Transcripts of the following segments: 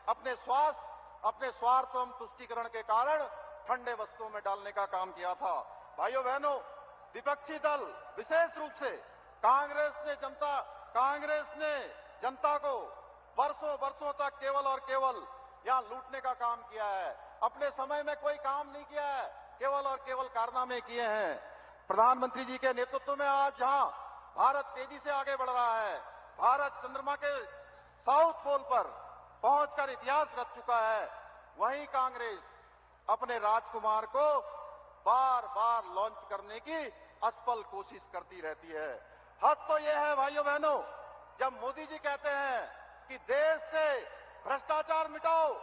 अपने स्वार्थ एवं तुष्टीकरण के कारण ठंडे वस्तुओं में डालने का काम किया था। भाइयों बहनों, विपक्षी दल विशेष रूप से कांग्रेस ने जनता को वर्षों तक केवल और केवल यहां लूटने का काम किया है। अपने समय में कोई काम नहीं किया है, केवल और केवल कारनामे किए हैं। प्रधानमंत्री जी के नेतृत्व में आज जहां भारत तेजी से आगे बढ़ रहा है, भारत चंद्रमा के साउथ पोल पर पहुंचकर इतिहास रच चुका है, वहीं कांग्रेस अपने राजकुमार को बार बार लॉन्च करने की असफल कोशिश करती रहती है। हद तो यह है भाइयों बहनों, जब मोदी जी कहते हैं कि देश से भ्रष्टाचार मिटाओ,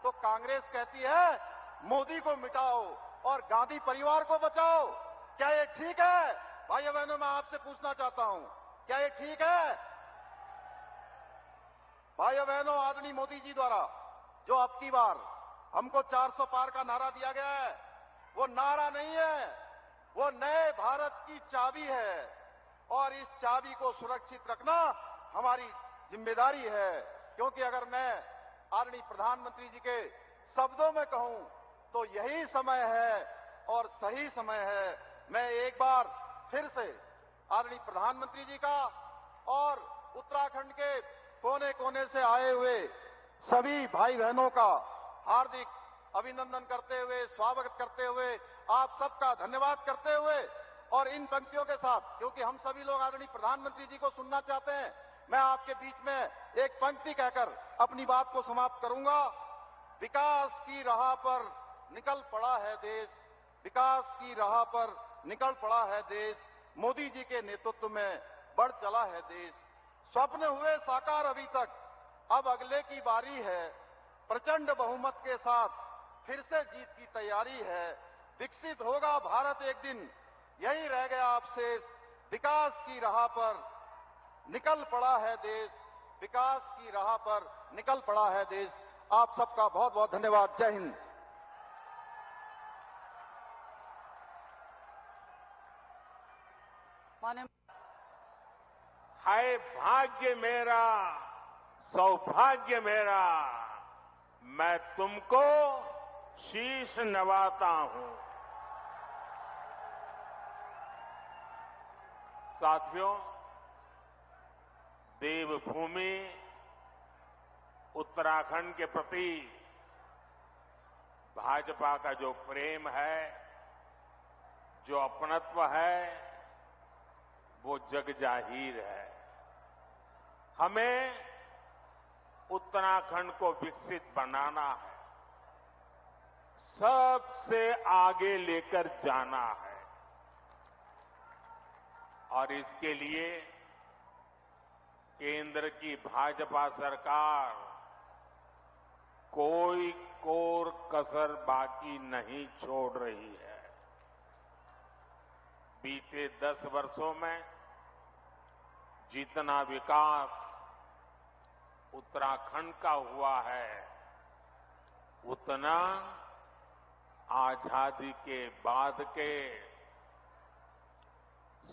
तो कांग्रेस कहती है मोदी को मिटाओ और गांधी परिवार को बचाओ। क्या ये ठीक है? भाइयों बहनों, मैं आपसे पूछना चाहता हूं, क्या ये ठीक है? भाइयों बहनों, आदरणीय मोदी जी द्वारा जो अब की बार हमको 400 पार का नारा दिया गया है, वो नारा नहीं है, वो नए भारत की चाबी है और इस चाबी को सुरक्षित रखना हमारी जिम्मेदारी है। क्योंकि अगर मैं आदरणीय प्रधानमंत्री जी के शब्दों में कहूं तो यही समय है और सही समय है। मैं एक बार फिर से आदरणीय प्रधानमंत्री जी का और उत्तराखंड के कोने कोने से आए हुए सभी भाई बहनों का हार्दिक अभिनंदन करते हुए, स्वागत करते हुए, आप सबका धन्यवाद करते हुए और इन पंक्तियों के साथ, क्योंकि हम सभी लोग आदरणीय प्रधानमंत्री जी को सुनना चाहते हैं, मैं आपके बीच में एक पंक्ति कहकर अपनी बात को समाप्त करूंगा। विकास की राह पर निकल पड़ा है देश, विकास की राह पर निकल पड़ा है देश, मोदी जी के नेतृत्व में बढ़ चला है देश। स्वप्न हुए साकार अभी तक, अब अगले की बारी है, प्रचंड बहुमत के साथ फिर से जीत की तैयारी है। विकसित होगा भारत एक दिन, यही रह गया अब शेष, विकास की राह पर निकल पड़ा है देश, विकास की राह पर निकल पड़ा है देश। आप सबका बहुत बहुत धन्यवाद। जय हिंद। हाय भाग्य मेरा, सौभाग्य मेरा, मैं तुमको शीश नवाता हूं। साथियों, देवभूमि उत्तराखंड के प्रति भाजपा का जो प्रेम है, जो अपनत्व है, वो जग जाहिर है। हमें उत्तराखंड को विकसित बनाना है, सबसे आगे लेकर जाना है और इसके लिए केंद्र की भाजपा सरकार कोई कोर कसर बाकी नहीं छोड़ रही है। बीते 10 वर्षों में जितना विकास उत्तराखंड का हुआ है, उतना आजादी के बाद के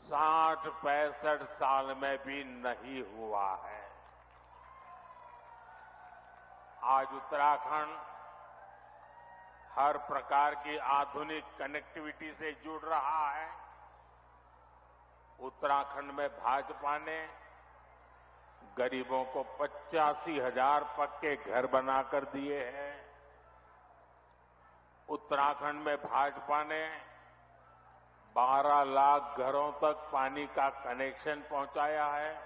60-65 साल में भी नहीं हुआ है। आज उत्तराखंड हर प्रकार की आधुनिक कनेक्टिविटी से जुड़ रहा है। उत्तराखंड में भाजपा ने गरीबों को 85,000 पक्के घर बनाकर दिए हैं। उत्तराखंड में भाजपा ने 12 लाख घरों तक पानी का कनेक्शन पहुंचाया है।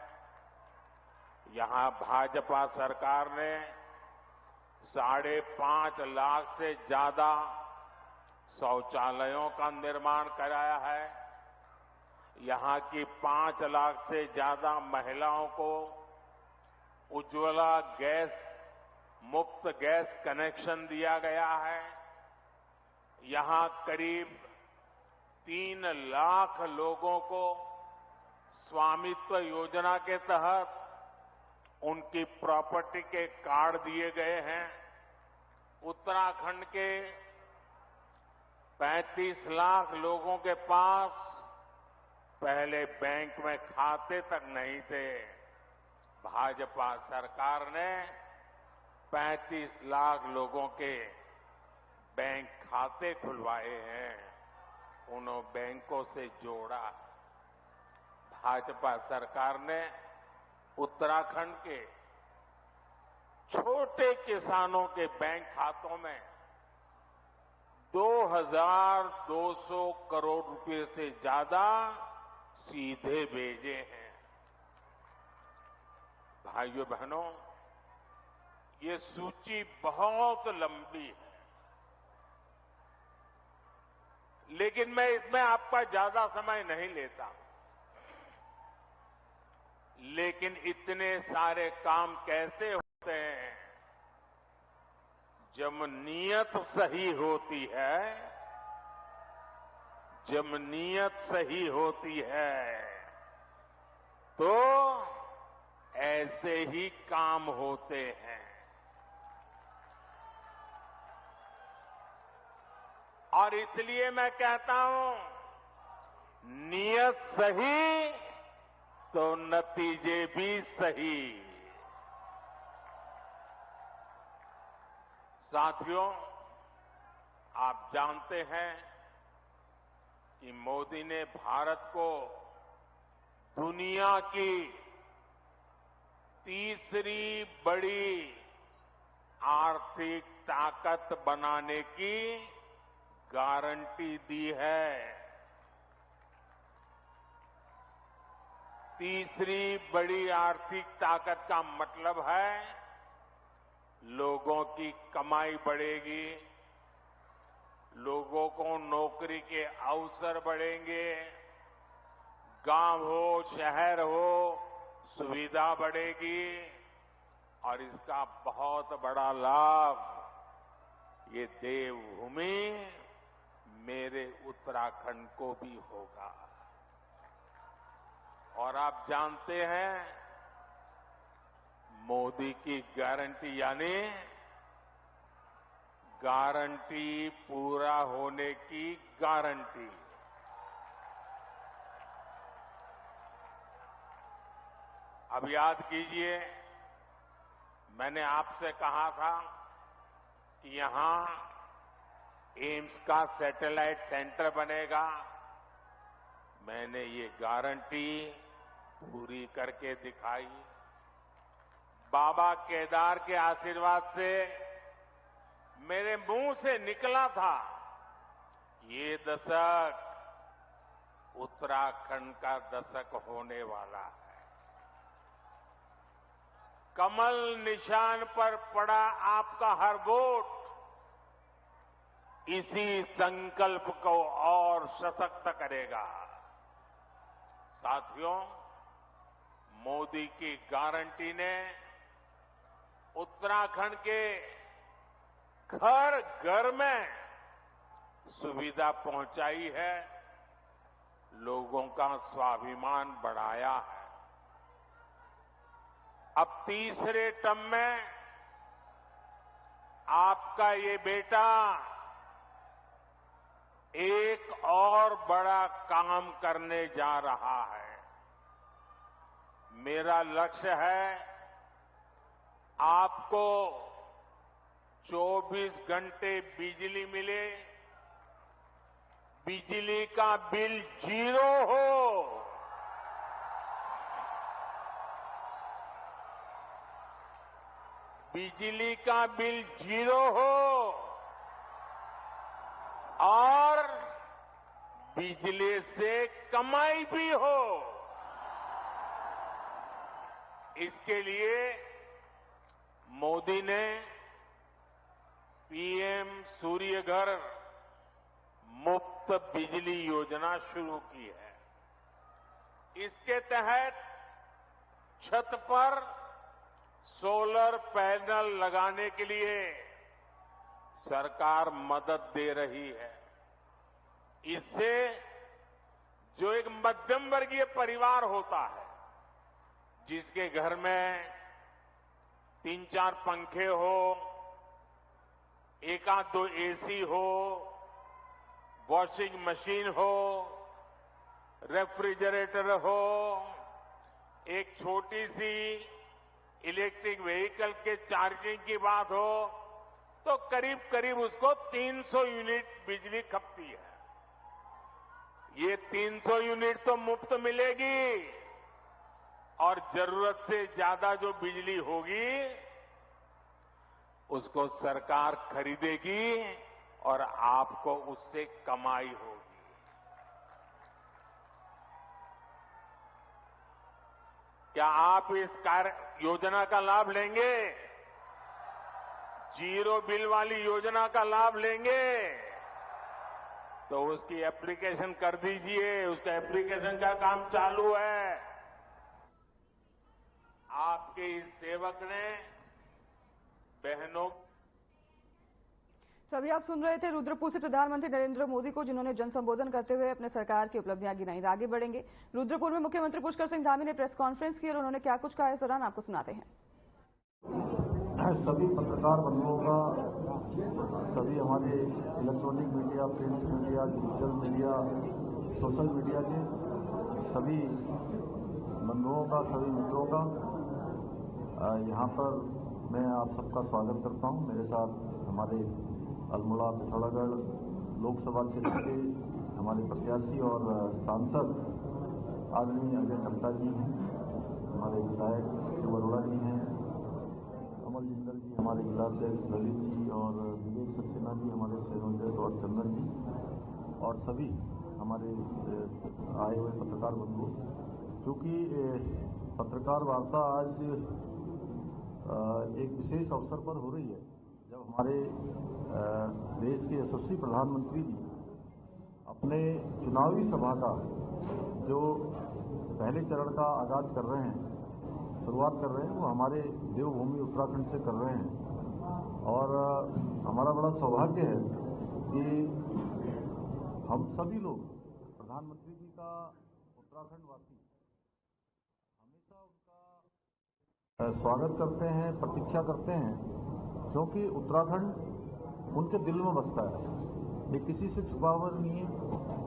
यहां भाजपा सरकार ने 5.5 लाख से ज्यादा शौचालयों का निर्माण कराया है। यहां की 5 लाख से ज्यादा महिलाओं को उज्ज्वला गैस मुफ्त गैस कनेक्शन दिया गया है। यहां करीब 3 लाख लोगों को स्वामित्व योजना के तहत उनकी प्रॉपर्टी के कार्ड दिए गए हैं। उत्तराखंड के 35 लाख लोगों के पास पहले बैंक में खाते तक नहीं थे। भाजपा सरकार ने 35 लाख लोगों के बैंक खाते खुलवाए हैं, उन बैंकों से जोड़ा। भाजपा सरकार ने उत्तराखंड के छोटे किसानों के बैंक खातों में 2,200 करोड़ रुपए से ज्यादा सीधे भेजे हैं। भाइयों बहनों, ये सूची बहुत लंबी है, लेकिन मैं इसमें आपका ज्यादा समय नहीं लेता। लेकिन इतने सारे काम कैसे होते हैं? जब नीयत सही होती है, जब नीयत सही होती है तो ऐसे ही काम होते हैं। और इसलिए मैं कहता हूं, नीयत सही तो नतीजे भी सही। साथियों, आप जानते हैं कि मोदी ने भारत को दुनिया की तीसरी बड़ी आर्थिक ताकत बनाने की गारंटी दी है। तीसरी बड़ी आर्थिक ताकत का मतलब है लोगों की कमाई बढ़ेगी, लोगों को नौकरी के अवसर बढ़ेंगे, गांव हो शहर हो सुविधा बढ़ेगी, और इसका बहुत बड़ा लाभ ये देवभूमि मेरे उत्तराखंड को भी होगा। और आप जानते हैं, मोदी की गारंटी यानी गारंटी पूरा होने की गारंटी। अब याद कीजिए, मैंने आपसे कहा था कि यहां एम्स का सैटेलाइट सेंटर बनेगा। मैंने ये गारंटी पूरी करके दिखाई। बाबा केदार के आशीर्वाद से मेरे मुंह से निकला था, ये दशक उत्तराखंड का दशक होने वाला है। कमल निशान पर पड़ा आपका हर वोट इसी संकल्प को और सशक्त करेगा। साथियों, मोदी की गारंटी ने उत्तराखंड के घर घर में सुविधा पहुंचाई है, लोगों का स्वाभिमान बढ़ाया है। अब तीसरे टर्म में आपका ये बेटा एक और बड़ा काम करने जा रहा है। मेरा लक्ष्य है आपको 24 घंटे बिजली मिले, बिजली का बिल 0 हो, बिजली का बिल 0 हो और बिजली से कमाई भी हो। इसके लिए मोदी ने पीएम सूर्य घर मुफ्त बिजली योजना शुरू की है। इसके तहत छत पर सोलर पैनल लगाने के लिए सरकार मदद दे रही है। इससे जो एक मध्यम वर्गीय परिवार होता है, जिसके घर में 3-4 पंखे हो, 1-2 एसी हो, वॉशिंग मशीन हो, रेफ्रिजरेटर हो, एक छोटी सी इलेक्ट्रिक व्हीकल के चार्जिंग की बात हो तो करीब करीब उसको 300 यूनिट बिजली खपती है। ये 300 यूनिट तो मुफ्त मिलेगी और जरूरत से ज्यादा जो बिजली होगी उसको सरकार खरीदेगी और आपको उससे कमाई होगी। क्या आप इस योजना का लाभ लेंगे? जीरो बिल वाली योजना का लाभ लेंगे तो उसकी एप्लीकेशन कर दीजिए। उसका एप्लीकेशन का काम चालू है। आपके इस सेवक ने बहनों। तो अभी आप सुन रहे थे रुद्रपुर से प्रधानमंत्री नरेंद्र मोदी को, जिन्होंने जन संबोधन करते हुए अपने सरकार की उपलब्धियां गिनाई। आगे बढ़ेंगे। रुद्रपुर में मुख्यमंत्री पुष्कर सिंह धामी ने प्रेस कॉन्फ्रेंस की और उन्होंने क्या कुछ कहा इस दौरान आपको सुनाते हैं। सभी पत्रकार बंधुओं का, सभी हमारे electronic media, print media, digital media, social media के सभी बंधुओं का, सभी मित्रों का यहाँ पर मैं आप सबका स्वागत करता हूँ। मेरे साथ हमारे अल्मोड़ा पिथौरागढ़ लोकसभा क्षेत्र के हमारे प्रत्याशी और सांसद आदरणीय अजय टम्टा जी हैं, हमारे विधायक शिव अरोड़ा जी हैं, कमल जिंदल जी हमारे जिलाध्यक्ष ललित जी और विवेक सक्सेना जी हमारे संयोजक और चंदन जी और सभी हमारे आए हुए पत्रकार बंधु। क्योंकि पत्रकार वार्ता आज एक विशेष अवसर पर हो रही है जब हमारे देश के यशस्वी प्रधानमंत्री जी अपने चुनावी सभा का जो पहले चरण का आगाज कर रहे हैं, शुरुआत कर रहे हैं, वो हमारे देवभूमि उत्तराखंड से कर रहे हैं। और हमारा बड़ा सौभाग्य है कि हम सभी लोग प्रधानमंत्री जी का उत्तराखंड वासी हमेशा उनका स्वागत करते हैं, प्रतीक्षा करते हैं, क्योंकि उत्तराखंड उनके दिल में बसता है। ये किसी से छुपा हुआ नहीं है।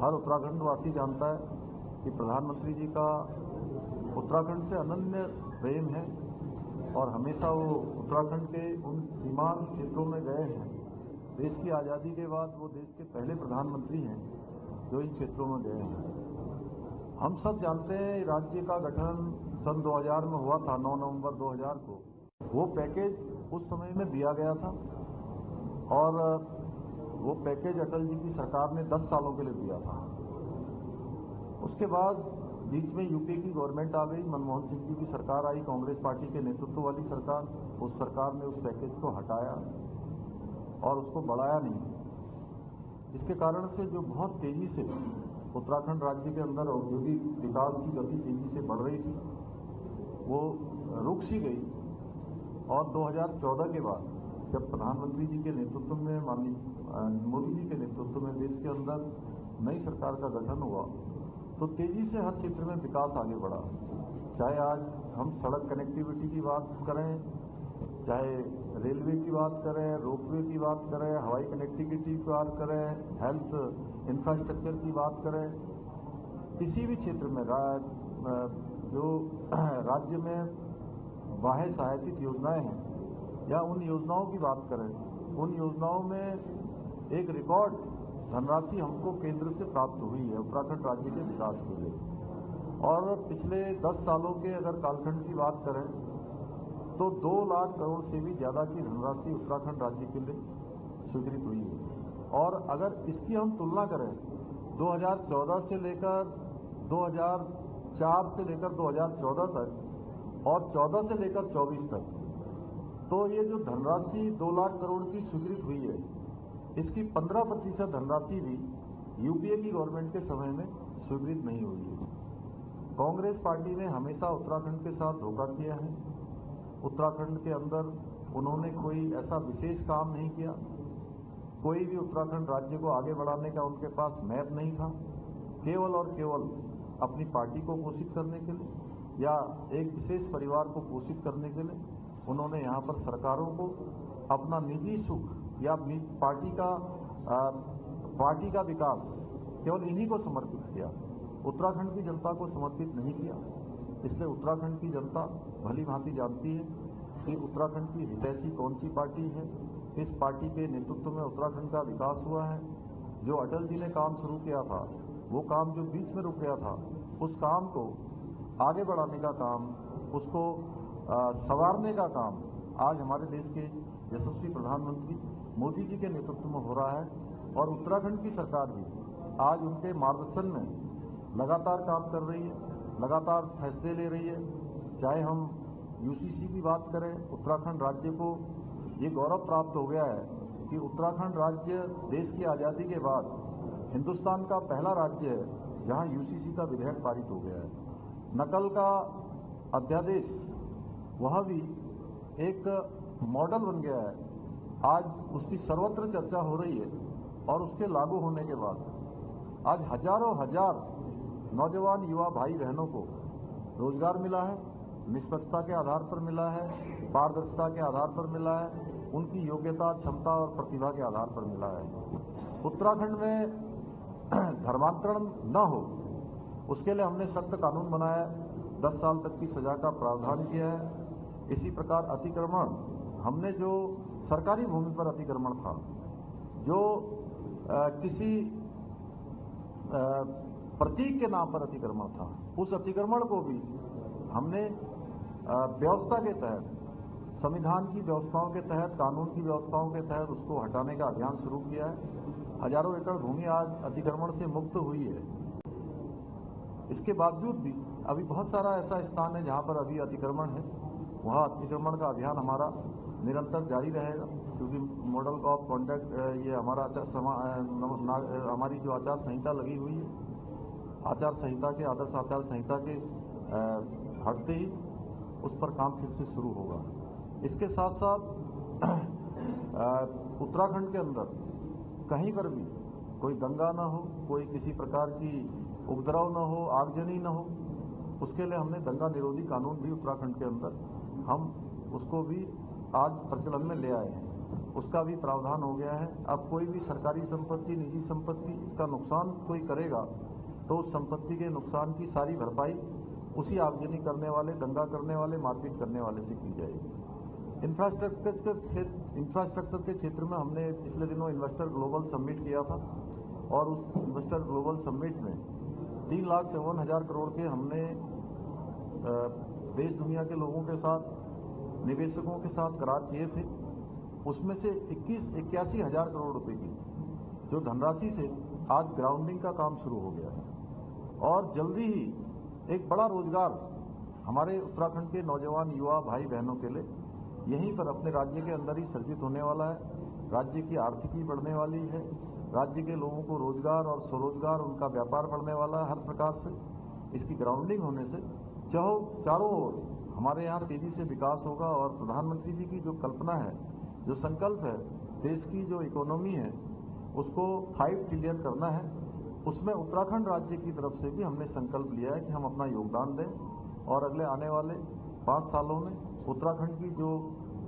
हर उत्तराखंड वासी जानता है कि प्रधानमंत्री जी का उत्तराखंड से अनन्य प्रेम है और हमेशा वो उत्तराखंड के उन सीमांत क्षेत्रों में गए हैं। देश की आज़ादी के बाद वो देश के पहले प्रधानमंत्री हैं जो इन क्षेत्रों में गए हैं। हम सब जानते हैं राज्य का गठन सन 2000 में हुआ था, 9 नवंबर 2000 को। वो पैकेज उस समय में दिया गया था और वो पैकेज अटल जी की सरकार ने 10 सालों के लिए दिया था। उसके बाद बीच में यूपी की गवर्नमेंट आ गई, मनमोहन सिंह जी की सरकार आई, कांग्रेस पार्टी के नेतृत्व वाली सरकार। उस सरकार ने उस पैकेज को हटाया और उसको बढ़ाया नहीं, जिसके कारण से जो बहुत तेजी से उत्तराखंड राज्य के अंदर औद्योगिक विकास की गति तेजी से बढ़ रही थी, वो रुक सी गई। और 2014 के बाद जब प्रधानमंत्री जी के नेतृत्व में, माननीय मोदी जी के नेतृत्व में देश के अंदर नई सरकार का गठन हुआ, तो तेजी से हर क्षेत्र में विकास आगे बढ़ा। चाहे आज हम सड़क कनेक्टिविटी की बात करें, चाहे रेलवे की बात करें, रोपवे की बात करें, हवाई कनेक्टिविटी की बात करें, हेल्थ इंफ्रास्ट्रक्चर की बात करें, किसी भी क्षेत्र में जो राज्य में बाह्य सहायतित योजनाएं हैं या उन योजनाओं की बात करें, उन योजनाओं में एक रिकॉर्ड धनराशि हमको केंद्र से प्राप्त हुई है उत्तराखंड राज्य के विकास के लिए। और पिछले 10 सालों के अगर कालखंड की बात करें तो 2 लाख करोड़ से भी ज्यादा की धनराशि उत्तराखंड राज्य के लिए स्वीकृत हुई है। और अगर इसकी हम तुलना करें 2014 से लेकर 2004 से लेकर 2014 तक और 14 से लेकर 24 तक, तो ये जो धनराशि 2 लाख करोड़ की स्वीकृत हुई है, इसकी 15% धनराशि भी यूपीए की गवर्नमेंट के समय में स्वीकृत नहीं हुई है। कांग्रेस पार्टी ने हमेशा उत्तराखंड के साथ धोखा किया है। उत्तराखंड के अंदर उन्होंने कोई ऐसा विशेष काम नहीं किया। कोई भी उत्तराखंड राज्य को आगे बढ़ाने का उनके पास मैप नहीं था। केवल और केवल अपनी पार्टी को पोषित करने के लिए या एक विशेष परिवार को पोषित करने के लिए उन्होंने यहाँ पर सरकारों को अपना निजी सुख या अपनी पार्टी का विकास केवल इन्हीं को समर्पित किया, उत्तराखंड की जनता को समर्पित नहीं किया। इसलिए उत्तराखंड की जनता भली भांति जानती है कि उत्तराखंड की हितैषी कौन सी पार्टी है, किस पार्टी के नेतृत्व में उत्तराखंड का विकास हुआ है। जो अटल जी ने काम शुरू किया था, वो काम जो बीच में रुक गया था, उस काम को आगे बढ़ाने का काम, उसको संवारने का काम आज हमारे देश के यशस्वी प्रधानमंत्री मोदी जी के नेतृत्व में हो रहा है। और उत्तराखंड की सरकार भी आज उनके मार्गदर्शन में लगातार काम कर रही है, लगातार फैसले ले रही है। चाहे हम यूसीसी की बात करें, उत्तराखंड राज्य को ये गौरव प्राप्त हो गया है कि उत्तराखंड राज्य देश की आज़ादी के बाद हिंदुस्तान का पहला राज्य है जहां यूसीसी का विधेयक पारित हो गया है। नकल का अध्यादेश वह भी एक मॉडल बन गया है। आज उसकी सर्वत्र चर्चा हो रही है और उसके लागू होने के बाद आज हजारों हजार नौजवान युवा भाई बहनों को रोजगार मिला है, निष्पक्षता के आधार पर मिला है, पारदर्शिता के आधार पर मिला है, उनकी योग्यता, क्षमता और प्रतिभा के आधार पर मिला है। उत्तराखंड में धर्मांतरण न हो उसके लिए हमने सख्त कानून बनाया, 10 साल तक की सजा का प्रावधान किया है। इसी प्रकार अतिक्रमण, हमने जो सरकारी भूमि पर अतिक्रमण था, जो किसी प्रतीक के नाम पर अतिक्रमण था, उस अतिक्रमण को भी हमने व्यवस्था के तहत, संविधान की व्यवस्थाओं के तहत, कानून की व्यवस्थाओं के तहत उसको हटाने का अभियान शुरू किया है। हजारों एकड़ भूमि आज अतिक्रमण से मुक्त हुई है। इसके बावजूद भी अभी बहुत सारा ऐसा स्थान है जहां पर अभी अतिक्रमण है, वहां अतिक्रमण का अभियान हमारा निरंतर जारी रहेगा, क्योंकि मॉडल ऑफ कॉन्डक्ट, ये हमारा हमारी जो आचार संहिता लगी हुई है, आचार संहिता के, आदर्श आचार संहिता के हटते ही उस पर काम फिर से शुरू होगा। इसके साथ साथ उत्तराखंड के अंदर कहीं पर भी कोई दंगा न हो, कोई किसी प्रकार की उपद्रव न हो, आगजनी न हो, उसके लिए हमने दंगा निरोधी कानून भी उत्तराखंड के अंदर हम उसको भी आज प्रचलन में ले आए हैं। उसका भी प्रावधान हो गया है। अब कोई भी सरकारी संपत्ति, निजी संपत्ति, इसका नुकसान कोई करेगा तो उस संपत्ति के नुकसान की सारी भरपाई उसी आगजनी करने वाले, दंगा करने वाले, मारपीट करने वाले से की जाएगी। इंफ्रास्ट्रक्चर के क्षेत्र में हमने पिछले दिनों इन्वेस्टर ग्लोबल समिट किया था और उस इन्वेस्टर ग्लोबल समिट में 3,54,000 करोड़ के हमने देश दुनिया के लोगों के साथ, निवेशकों के साथ करार किए थे। उसमें से 81,000 करोड़ रुपए की जो धनराशि से आज ग्राउंडिंग का काम शुरू हो गया है और जल्दी ही एक बड़ा रोजगार हमारे उत्तराखंड के नौजवान युवा भाई बहनों के लिए यहीं पर अपने राज्य के अंदर ही सर्जित होने वाला है। राज्य की आर्थिकी बढ़ने वाली है, राज्य के लोगों को रोजगार और स्वरोजगार, उनका व्यापार बढ़ने वाला है। हर प्रकार से इसकी ग्राउंडिंग होने से चारों ओर हमारे यहाँ तेजी से विकास होगा और प्रधानमंत्री जी की जो कल्पना है, जो संकल्प है, देश की जो इकोनॉमी है उसको 5 ट्रिलियन करना है, उसमें उत्तराखंड राज्य की तरफ से भी हमने संकल्प लिया है कि हम अपना योगदान दें और अगले आने वाले 5 सालों में उत्तराखंड की जो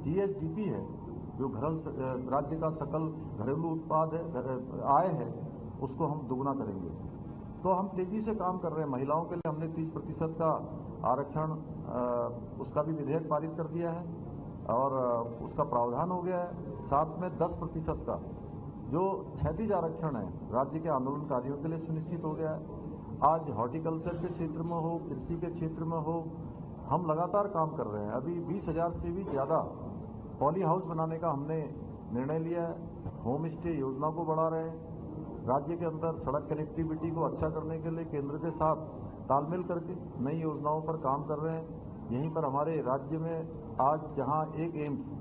जीएसडीपी है, जो राज्य का सकल घरेलू उत्पाद है, आय है, उसको हम दुगना करेंगे। तो हम तेजी से काम कर रहे हैं। महिलाओं के लिए हमने 30% का आरक्षण, उसका भी विधेयक पारित कर दिया है और उसका प्रावधान हो गया है। साथ में 10% का जो क्षैतिज आरक्षण है राज्य के आंदोलनकारियों के लिए सुनिश्चित हो गया है। आज हॉर्टिकल्चर के क्षेत्र में हो, कृषि के क्षेत्र में हो, हम लगातार काम कर रहे हैं। अभी 20,000 से भी ज्यादा पॉली हाउस बनाने का हमने निर्णय लिया है। होम स्टे योजना को बढ़ा रहे हैं। राज्य के अंदर सड़क कनेक्टिविटी को अच्छा करने के लिए केंद्र के साथ तालमेल करके नई योजनाओं पर काम कर रहे हैं। यहीं पर हमारे राज्य में आज जहां एक एम्स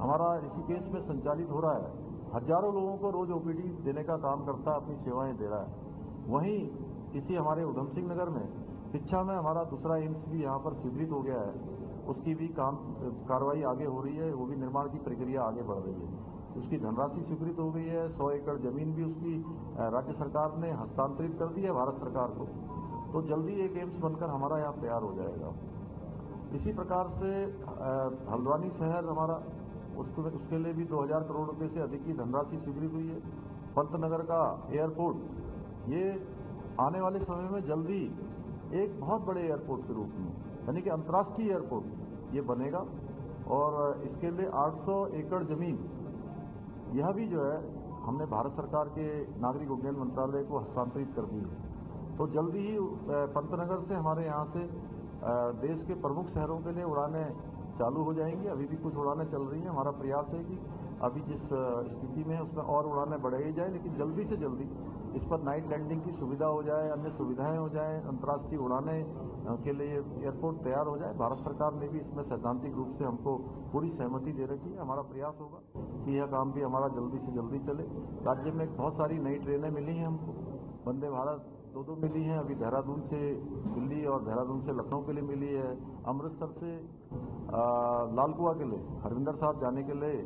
हमारा ऋषिकेश में संचालित हो रहा है, हजारों लोगों को रोज ओपीडी देने का काम करता है, अपनी सेवाएं दे रहा है। वहीं इसी हमारे उधम सिंह नगर में शिक्षा में हमारा दूसरा एम्स भी यहाँ पर स्वीकृत हो गया है। उसकी भी कार्रवाई आगे हो रही है, वो भी निर्माण की प्रक्रिया आगे बढ़ रही है। उसकी धनराशि स्वीकृत हो गई है। 100 एकड़ जमीन भी उसकी राज्य सरकार ने हस्तांतरित कर दी है भारत सरकार को। तो जल्दी एक एम्स बनकर हमारा यहाँ तैयार हो जाएगा। इसी प्रकार से हल्द्वानी शहर हमारा, उसके लिए भी 2,000 करोड़ रुपए से अधिक की धनराशि स्वीकृत हुई है। पंतनगर का एयरपोर्ट, ये आने वाले समय में जल्दी एक बहुत बड़े एयरपोर्ट के रूप में, यानी कि अंतर्राष्ट्रीय एयरपोर्ट ये बनेगा और इसके लिए 800 एकड़ जमीन यह भी जो है हमने भारत सरकार के नागरिक उड्डयन मंत्रालय को हस्तांतरित कर दी है। तो जल्दी ही पंतनगर से हमारे यहाँ से देश के प्रमुख शहरों के लिए उड़ानें चालू हो जाएंगी। अभी भी कुछ उड़ानें चल रही हैं। हमारा प्रयास है कि अभी जिस स्थिति में है उसमें और उड़ानें बढ़ाई जाए, लेकिन जल्दी से जल्दी इस पर नाइट लैंडिंग की सुविधा हो जाए, अन्य सुविधाएं हो जाए, अंतर्राष्ट्रीय उड़ानें के लिए एयरपोर्ट तैयार हो जाए। भारत सरकार ने भी इसमें सैद्धांतिक रूप से हमको पूरी सहमति दे रखी है। हमारा प्रयास होगा कि यह काम भी हमारा जल्दी से जल्दी चले। राज्य में बहुत सारी नई ट्रेनें मिली हैं हमको, वंदे भारत 2 मिली हैं। अभी देहरादून से दिल्ली और देहरादून से लखनऊ के लिए मिली है। अमृतसर से लालकुआ के लिए हरविंदर साहब जाने के लिए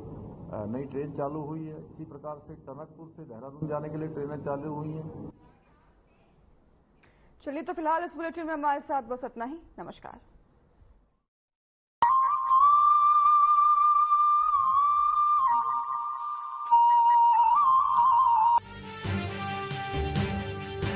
नई ट्रेन चालू हुई है। इसी प्रकार से टनकपुर से देहरादून जाने के लिए ट्रेनें चालू हुई हैं। चलिए, तो फिलहाल इस बुलेटिन में हमारे साथ बस इतना ही। नमस्कार।